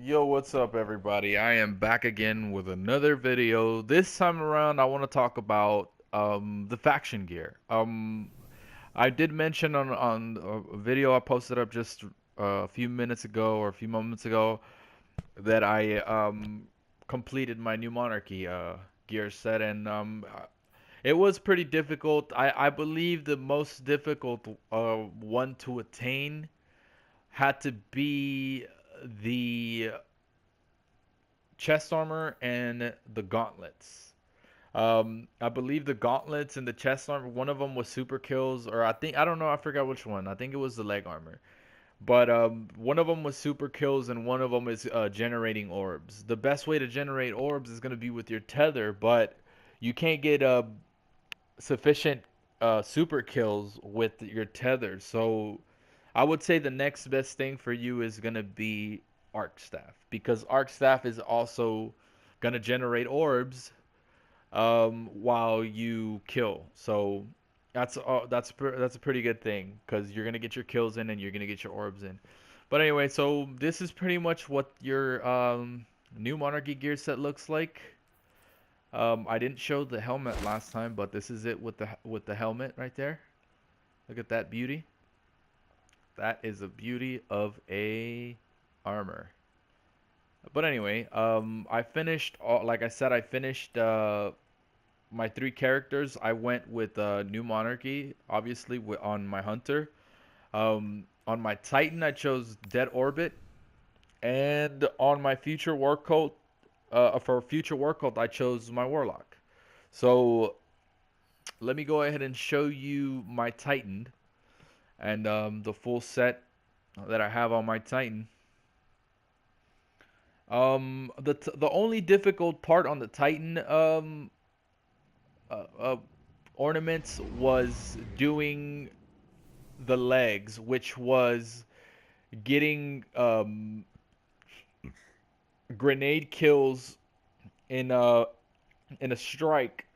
Yo, what's up, everybody? I am back again with another video. This time around, I want to talk about the faction gear. I did mention on a video I posted up just a few minutes ago or a few moments ago that I completed my new monarchy gear set, and it was pretty difficult. I believe the most difficult one to attain had to be the chest armor and the gauntlets. I believe the gauntlets and the chest armor, one of them was super kills, or I don't know, I forgot which one. I think it was the leg armor. But one of them was super kills, and one of them is generating orbs. The best way to generate orbs is going to be with your tether, but you can't get sufficient super kills with your tether. So I would say the next best thing for you is going to be arc staff, because arc staff is also going to generate orbs while you kill. So that's a pretty good thing, because you're gonna get your kills in and you're gonna get your orbs in. But anyway, so this is pretty much what your new monarchy gear set looks like. I didn't show the helmet last time, but this is it with the helmet right there. Look at that beauty. That is a beauty of a armor. But anyway, I finished like I said, I finished my three characters. I went with New Monarchy, obviously, on my Hunter. On my Titan, I chose Dead Orbit, and on my Future War Cult, for Future War Cult, I chose my Warlock. So let me go ahead and show you my Titan and the full set that I have on my Titan. The only difficult part on the Titan uh, uh, ornaments was doing the legs, which was getting grenade kills in a in a strike.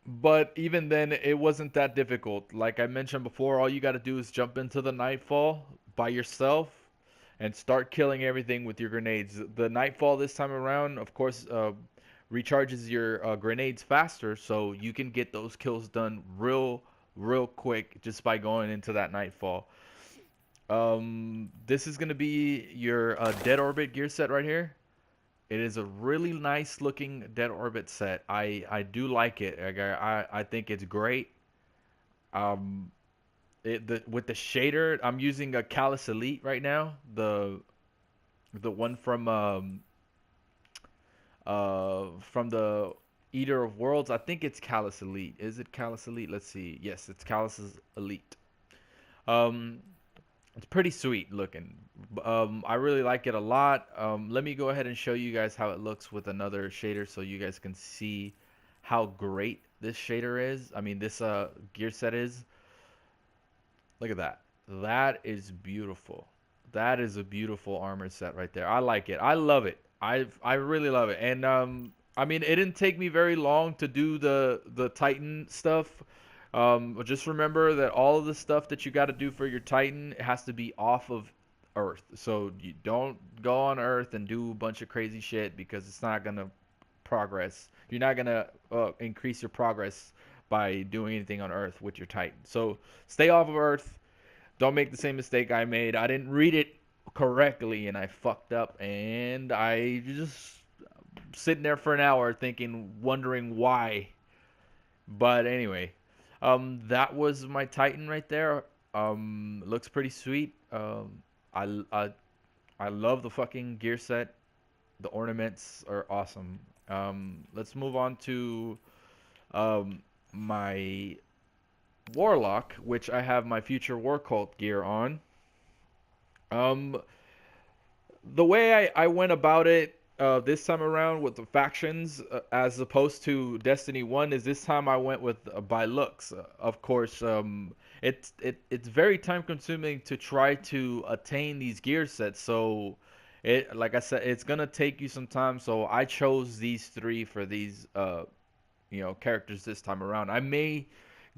But even then, it wasn't that difficult. Like I mentioned before, all you got to do is jump into the nightfall by yourself and start killing everything with your grenades. The nightfall this time around, of course, recharges your grenades faster, so you can get those kills done real quick just by going into that nightfall. This is gonna be your Dead Orbit gear set right here. It is a really nice looking Dead Orbit set. I do like it. I think it's great. Um, with the shader, I'm using a Callus Elite right now. The one from the Eater of Worlds. I think it's Callus Elite. Is it Callus Elite? Let's see. Yes, it's Callus's Elite. Um, it's pretty sweet looking. I really like it a lot. Let me go ahead and show you guys how it looks with another shader so you guys can see how great this shader is. I mean, this gear set is. Look at that. That is beautiful. That is a beautiful armor set right there. I like it. I love it. I really love it. And I mean, it didn't take me very long to do the Titan stuff. But just remember that all of the stuff that you got to do for your Titan has to be off of Earth. So you don't go on Earth and do a bunch of crazy shit, because it's not gonna progress. You're not gonna increase your progress by doing anything on Earth with your Titan. So stay off of Earth. Don't make the same mistake I made. I didn't read it correctly and I fucked up, and I just sitting there for an hour thinking, wondering why. But anyway, that was my Titan right there. Looks pretty sweet. I love the fucking gear set. The ornaments are awesome. Let's move on to my Warlock, which I have my Future War Cult gear on. Um, the way I went about it this time around with the factions, as opposed to Destiny 1, is this time I went with by looks. Of course, it's very time consuming to try to attain these gear sets. So it, like I said, it's gonna take you some time. So I chose these three for these characters this time around. I may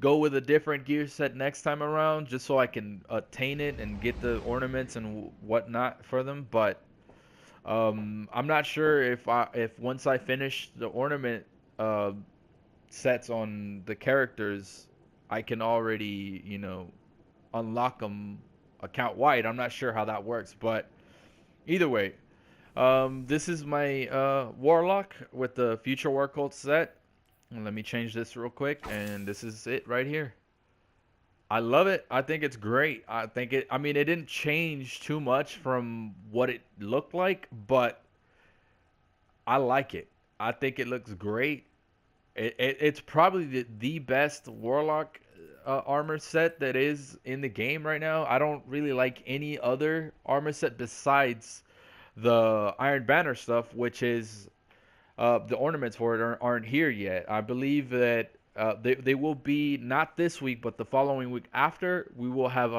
go with a different gear set next time around, just so I can attain it and get the ornaments and whatnot for them. But I'm not sure if once I finish the ornament uh, sets on the characters, I can already, unlock them account wide. I'm not sure how that works, but either way, this is my warlock with the future war cult set. Let me change this real quick, and this is it right here. I love it. I think it's great. I mean, it didn't change too much from what it looked like, but I like it. I think it looks great. It's probably the best warlock armor set that is in the game right now. I don't really like any other armor set besides the Iron Banner stuff, which is the ornaments for it aren't here yet. I believe that they will be not this week, but the following week after. We will have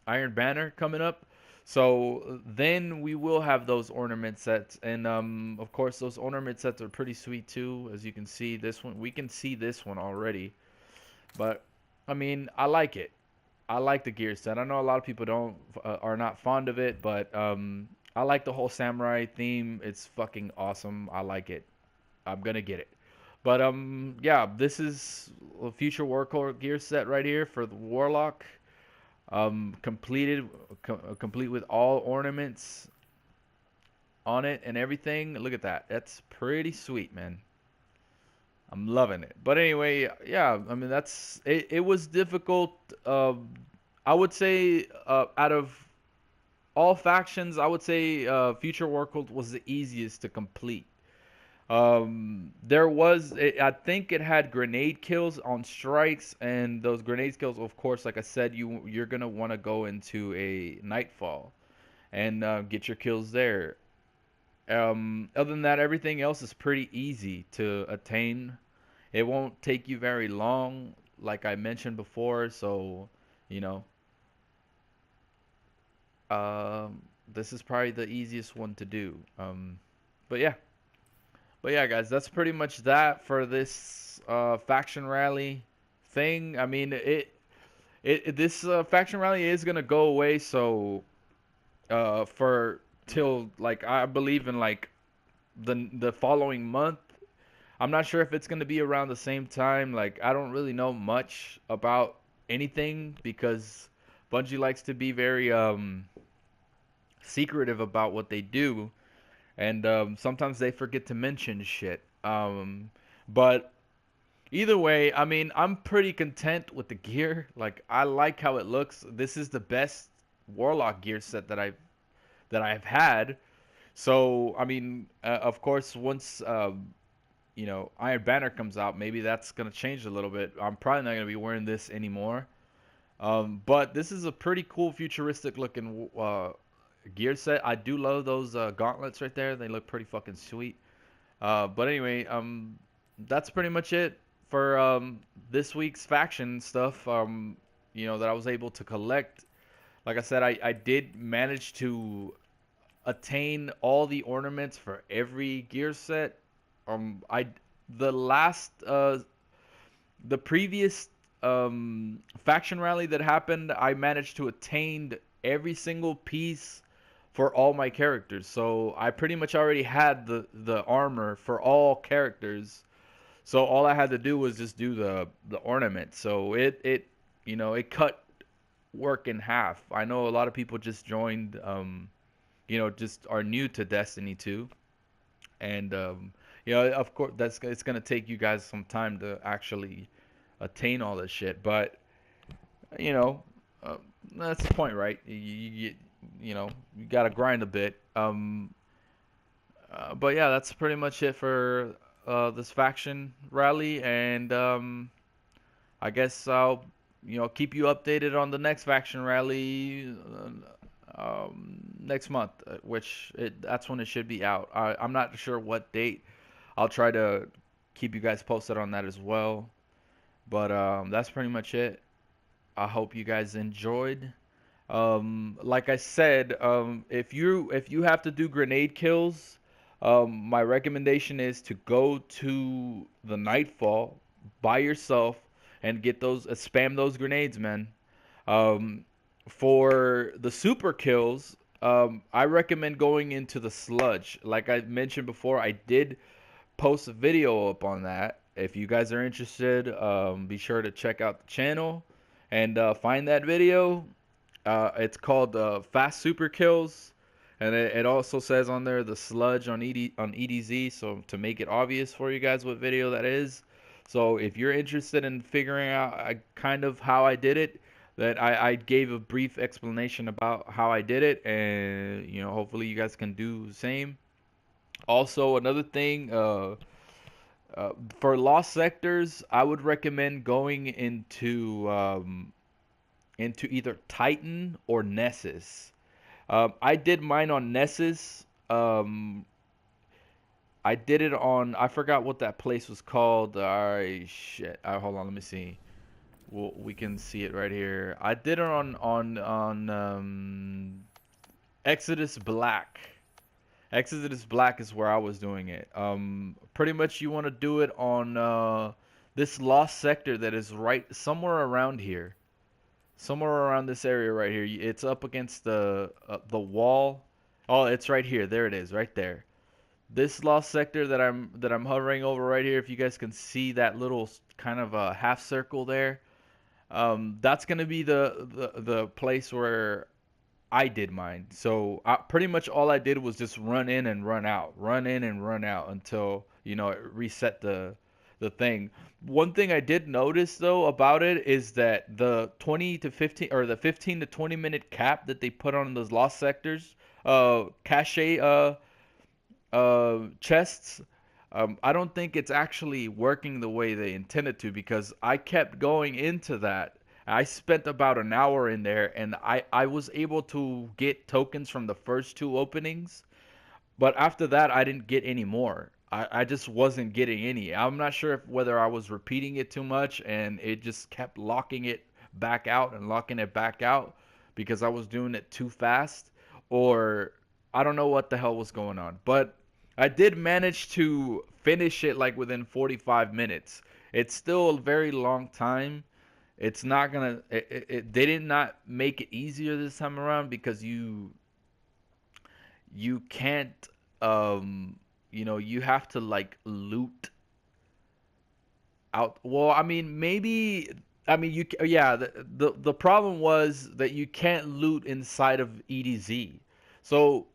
Iron Banner coming up. So then we will have those ornament sets, and of course those ornament sets are pretty sweet too. As you can see, this one we can see this one already, but I mean I like it. I like the gear set. I know a lot of people don't are not fond of it, but I like the whole samurai theme. It's fucking awesome. I like it. I'm gonna get it. But yeah, this is a future warcore gear set right here for the warlock. Complete with all ornaments on it and everything. Look at that. That's pretty sweet, man. I'm loving it. But anyway, yeah, I mean that's it. It was difficult. I would say out of all factions, I would say Future War Cult was the easiest to complete. There was, I think it had grenade kills on strikes, and those grenade kills, of course, like I said, you're gonna want to go into a nightfall and get your kills there. Other than that, everything else is pretty easy to attain. It won't take you very long, like I mentioned before. So, you know, this is probably the easiest one to do. But yeah. But yeah, guys, that's pretty much that for this faction rally thing. I mean, this faction rally is gonna go away, so for till like I believe in like the following month. I'm not sure if it's gonna be around the same time. Like I don't really know much about anything because Bungie likes to be very secretive about what they do, and sometimes they forget to mention shit. But either way, I mean, I'm pretty content with the gear. Like, I like how it looks. This is the best Warlock gear set that I've had. So, I mean, of course, once Iron Banner comes out, maybe that's gonna change a little bit. I'm probably not gonna be wearing this anymore. But this is a pretty cool futuristic looking gear set. I do love those gauntlets right there. They look pretty fucking sweet. But anyway, that's pretty much it for this week's faction stuff. That I was able to collect. Like I said, I did manage to attain all the ornaments for every gear set. I the last the previous faction rally that happened, I managed to attain every single piece for all my characters. So I pretty much already had the armor for all characters. So all I had to do was just do the ornament. So it cut work in half. I know a lot of people just joined just are new to Destiny 2, and of course it's gonna take you guys some time to actually attain all this shit. But you know, uh, that's the point, right? You gotta grind a bit. But yeah, that's pretty much it for this faction rally, and I guess I'll keep you updated on the next faction rally next month, that's when it should be out. I'm not sure what date. I'll try to keep you guys posted on that as well. But that's pretty much it. I hope you guys enjoyed. Like I said, if you have to do grenade kills, my recommendation is to go to the Nightfall by yourself. and get those spam those grenades, man. Um, for the super kills, I recommend going into the sludge. Like I mentioned before, I did post a video up on that. If you guys are interested, be sure to check out the channel and find that video. It's called Fast Super Kills, and it also says on there the sludge on EDZ. So to make it obvious for you guys what video that is. So if you're interested in figuring out kind of how I did it, that I gave a brief explanation about how I did it, and hopefully you guys can do the same. Also, another thing, for lost sectors, I would recommend going into either Titan or Nessus. I did mine on Nessus. I did it on, I forgot what that place was called. Shit. Hold on, let me see. Well, we can see it right here. I did it on Exodus Black. Exodus Black is where I was doing it. Pretty much you want to do it on this lost sector that is right somewhere around here. Somewhere around this area right here. It's up against the wall. Oh, it's right here. There it is, right there. This lost sector that I'm hovering over right here. If you guys can see that little kind of a half circle there, that's gonna be the place where I did mine. So pretty much all I did was just run in and run out, run in and run out until it reset the thing. One thing I did notice though about it is that the 20 to 15 or the 15 to 20 minute cap that they put on those lost sectors, cache chests, I don't think it's actually working the way they intended to, because I kept going into that. I spent about an hour in there, and I was able to get tokens from the first two openings, but after that, I didn't get any more. I just wasn't getting any. I'm not sure if whether I was repeating it too much and it just kept locking it back out and locking it back out because I was doing it too fast, or I don't know what the hell was going on. But I did manage to finish it like within 45 minutes. It's still a very long time. It's not gonna. They did not make it easier this time around because you can't you have to like loot out. Well, I mean, maybe, I mean, yeah, the problem was that you can't loot inside of EDZ. So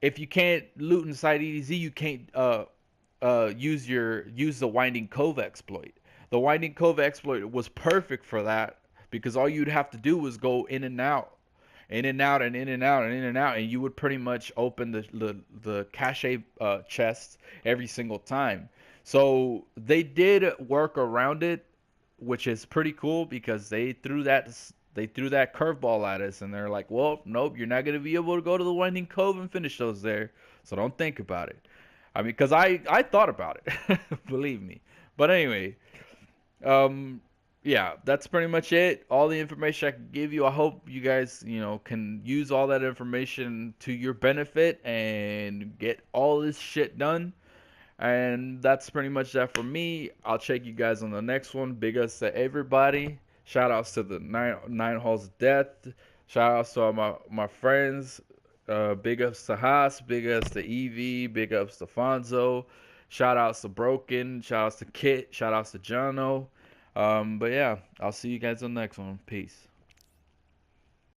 if you can't loot inside EDZ, you can't use the Winding Cove exploit. The Winding Cove exploit was perfect for that because all you'd have to do was go in and out, in and out, and in and out, and in and out, and you would pretty much open the cache chests every single time. So they did work around it, which is pretty cool because they threw that curveball at us, and they're like, well, nope, you're not gonna be able to go to the Winding Cove and finish those there, so don't think about it. I mean, because I thought about it, believe me. But anyway, um, yeah, that's pretty much it. All the information I can give you. I hope you guys, can use all that information to your benefit and get all this shit done. And that's pretty much that for me. I'll check you guys on the next one. Big ups to everybody. Shout outs to the nine halls of death. Shout outs to all my friends. Big ups to Haas. Big ups to Evie. Big ups to Fonzo. Shout outs to Broken. Shout outs to Kit. Shout outs to Jono. But yeah, I'll see you guys on the next one. Peace.